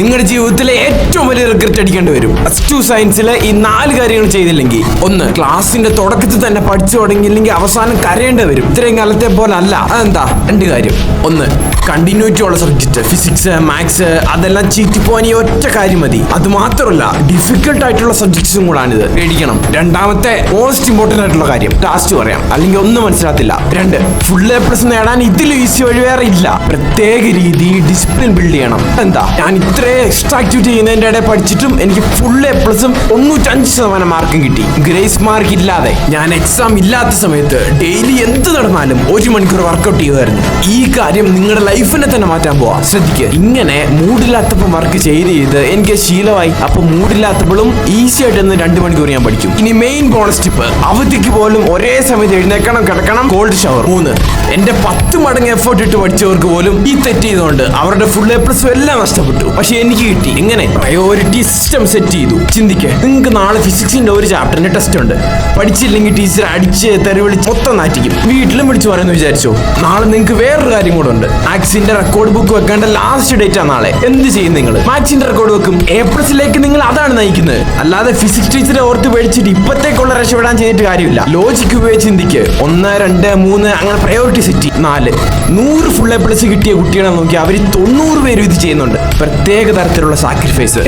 നിങ്ങളുടെ ജീവിതത്തിലെ ഏറ്റവും വലിയ റിഗ്രറ്റ് അടിക്കേണ്ടി വരും. +2 സയൻസിലെ ഈ 4 കാര്യങ്ങൾ ചെയ്തില്ലെങ്കിൽ, ഒന്ന്, ക്ലാസിന്റെ തുടക്കത്തിൽ തന്നെ പഠിച്ചു തുടങ്ങിയില്ലെങ്കിൽ അവസാനം കരയേണ്ടി വരും. ഇത്രയും കാലത്തെ പോലെ അല്ല. അതെന്താ? 2 കാര്യം. ഒന്ന്, കണ്ടിന്യൂറ്റി ഉള്ള സബ്ജക്ട്, ഫിസിക്സ്, മാത്സ്, അതെല്ലാം ചീറ്റിപ്പോവാൻ ഈ ഒറ്റ കാര്യം മതി. അത് മാത്രമല്ല, ഡിഫിക്കൽട്ട് ആയിട്ടുള്ള സബ്ജക്ട്സും കൂടാണിത്. പേടിക്കണം. രണ്ടാമത്തെ മോസ്റ്റ് ഇമ്പോർട്ടന്റ് ആയിട്ടുള്ള കാര്യം ലാസ്റ്റ് പറയാം, അല്ലെങ്കിൽ ഒന്നും മനസ്സിലാത്തില്ല. 2, ഫുൾ A+ നേടാൻ ഇതിലും ഈസി വഴി വേറെ ഇല്ല. പ്രത്യേക രീതി, ഡിസിപ്ലിൻ ബിൽഡ് ചെയ്യണം. എന്താ, ഞാൻ ഇത്രയും എക്സ്ട്രാ ആക്ടിവിറ്റി ചെയ്യുന്നതിന്റെ ഇടയിൽ പഠിച്ചിട്ടും എനിക്ക് ഫുൾ A+ 95% മാർക്കും കിട്ടി. ഗ്രേസ് മാർക്ക് ഇല്ലാതെ ഞാൻ എക്സാം ഇല്ലാത്ത സമയത്ത് ഡെയിലി എന്ത് നടന്നാലും 1 മണിക്കൂർ വർക്കൗട്ട് ചെയ്യുമായിരുന്നു. ഈ കാര്യം നിങ്ങളുടെ ലൈഫിനെ തന്നെ മാറ്റാൻ പോവാ. ശ്രദ്ധിക്കുക, ഇങ്ങനെ മൂഡില്ലാത്തപ്പം വർക്ക് ചെയ്ത് എനിക്ക് ശീലമായി. അപ്പൊ മൂഡില്ലാത്തപ്പോഴും ഈസി ആയിട്ട് 2 മണിക്കൂർ ഞാൻ പഠിക്കും. ഇനി മെയിൻ ബോണസ് ടിപ്പ്, അവധിക്ക് പോലും ഒരേ സമയത്ത് എഴുന്നേക്കണം, കിടക്കണം, കോൾഡ് ഷവർ. 3, എന്റെ 10 മടങ്ങ് എഫേർട്ട് ഇട്ട് പഠിച്ചവർക്ക് പോലും ഈ തെറ്റ് ചെയ്തുകൊണ്ട് അവരുടെ ഫുൾ A+ എല്ലാം നഷ്ടപ്പെട്ടു. പക്ഷെ എനിക്ക് കിട്ടി. ഇങ്ങനെ പ്രയോറിറ്റി സിസ്റ്റം സെറ്റ് ചെയ്തു. ചിന്തിക്കുക, നിങ്ങൾക്ക് നാളെ ഫിസിക്സിന്റെ ഒരു ചാപ്റ്ററിന്റെ ടെസ്റ്റ് ഉണ്ട്. പഠിച്ചില്ലെങ്കിൽ ടീച്ചർ അടിച്ച് തെരുവിളിച്ച് മൊത്തം നാറ്റിക്കും. വീട്ടിലും വിളിച്ചു പറയുന്നു വിചാരിച്ചോ. നാളെ നിങ്ങൾക്ക് വേറൊരു കാര്യം കൂടെ ഉണ്ട്. മാത്സിന്റെ റെക്കോർഡ് ബുക്ക് വെക്കേണ്ട ലാസ്റ്റ് ഡേറ്റ് ആണ് നാളെ. എന്ത് ചെയ്യും നിങ്ങൾ? മാത്സിന്റെ റെക്കോർഡ് വെക്കും. A+ലേക്ക് നിങ്ങൾ അതാണ് നയിക്കുന്നത്. അല്ലാതെ ഫിസിക്സ് ടീച്ചറെ ഓർത്ത് പേടിച്ചിട്ട് ഇപ്പത്തേക്കുള്ള രക്ഷപ്പെടാൻ ചെയ്തിട്ട് കാര്യമില്ല. ലോജിക്ക് ഉപയോഗിച്ച് ചിന്തിക്ക്. 1, 2, 3 അങ്ങനെ പ്രയോറിറ്റി സെറ്റ്. 4, 100 ഫുൾ A+ കിട്ടിയ കുട്ടികളെ നോക്കി അവർ 90 പേരും ഇത് ചെയ്യുന്നുണ്ട്. പ്രത്യേക തരത്തിലുള്ള സാക്രിഫൈസ്.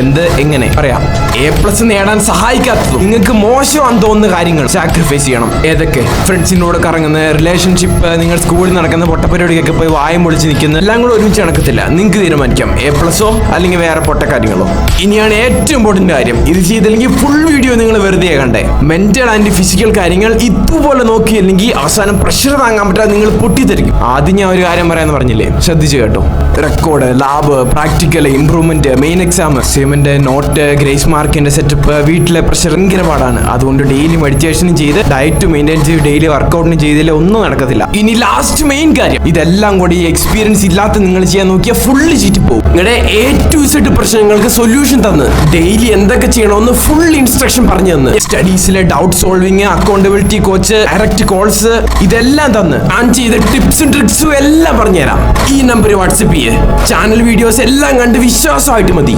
എങ്ങനെ പറയാം? A+ നേടാൻ സഹായിക്കാത്തതും നിങ്ങൾക്ക് മോശമാണെന്ന് തോന്നുന്ന കാര്യങ്ങൾ സാക്രിഫൈസ് ചെയ്യണം. ഏതൊക്കെ? ഫ്രണ്ട്സിനോട് കറങ്ങുന്ന, റിലേഷൻഷിപ്പ്, നിങ്ങൾ സ്കൂളിൽ നടക്കുന്ന പൊട്ടപ്പരിപാടിക്കൊക്കെ പോയി വായം പൊളിച്ച് നിൽക്കുന്ന, എല്ലാം കൂടെ ഒരുമിച്ച് നടക്കത്തില്ല. നിങ്ങൾക്ക് തീരുമാനിക്കാം A+ഓ അല്ലെങ്കിൽ വേറെ പൊട്ട കാര്യങ്ങളോ. ഇനിയാണ് ഏറ്റവും ഇമ്പോർട്ടന്റ് കാര്യം. ഇത് ചെയ്തില്ലെങ്കിൽ ഫുൾ വീഡിയോ നിങ്ങൾ വെറുതെ കണ്ടേ. മെന്റൽ ആൻഡ് ഫിസിക്കൽ കാര്യങ്ങൾ ഇതുപോലെ നോക്കിയില്ലെങ്കിൽ അവസാനം പ്രഷർ താങ്ങാൻ പറ്റാതെ നിങ്ങൾ പൊട്ടിത്തെറിക്കും. ആദ്യം ഞാൻ ഒരു കാര്യം പറയാന്ന് പറഞ്ഞില്ലേ, ശ്രദ്ധിച്ചു കേട്ടോ. Record, lab, practical, improvement, main exam, assignment, note, grace മാർക്കിന്റെ സെറ്റപ്പ്, വീട്ടിലെ പ്രഷർ ഭയങ്കര പാടാണ്. അതുകൊണ്ട് ഡെയിലി മെഡിറ്റേഷനും ചെയ്ത് ഡയറ്റ് മെയിൻറ്റെയിൻ ചെയ്ത് ഡെയിലി വർക്കൗട്ടിനും ചെയ്തില്ലേ ഒന്നും നടക്കത്തില്ല. ഇനി ലാസ്റ്റ് മെയിൻ കാര്യം, ഇതെല്ലാം കൂടി എക്സ്പീരിയൻസ് ഇല്ലാത്ത നിങ്ങൾ ചെയ്യാൻ നോക്കിയാൽ ഫുള്ള് ചീറ്റിപ്പോകും. നിങ്ങളുടെ A to Z പ്രശ്നങ്ങൾക്ക് സൊല്യൂഷൻ തന്ന് ഡെയിലി എന്തൊക്കെ ചെയ്യണമെന്ന് ഫുൾ ഇൻസ്ട്രക്ഷൻ പറഞ്ഞു തന്ന്, സ്റ്റഡീസിലെ doubt solving, accountability coach, direct calls, ഇതെല്ലാം തന്ന് ഞാൻ ചെയ്ത ടിപ്സും ട്രിക്സും എല്ലാം പറഞ്ഞുതരാം. ഈ നമ്പർ വാട്സപ്പ് ചെയ്യേ. ചാനൽ വീഡിയോസ് എല്ലാം കണ്ട് വിശ്വാസമായിട്ട് മതി.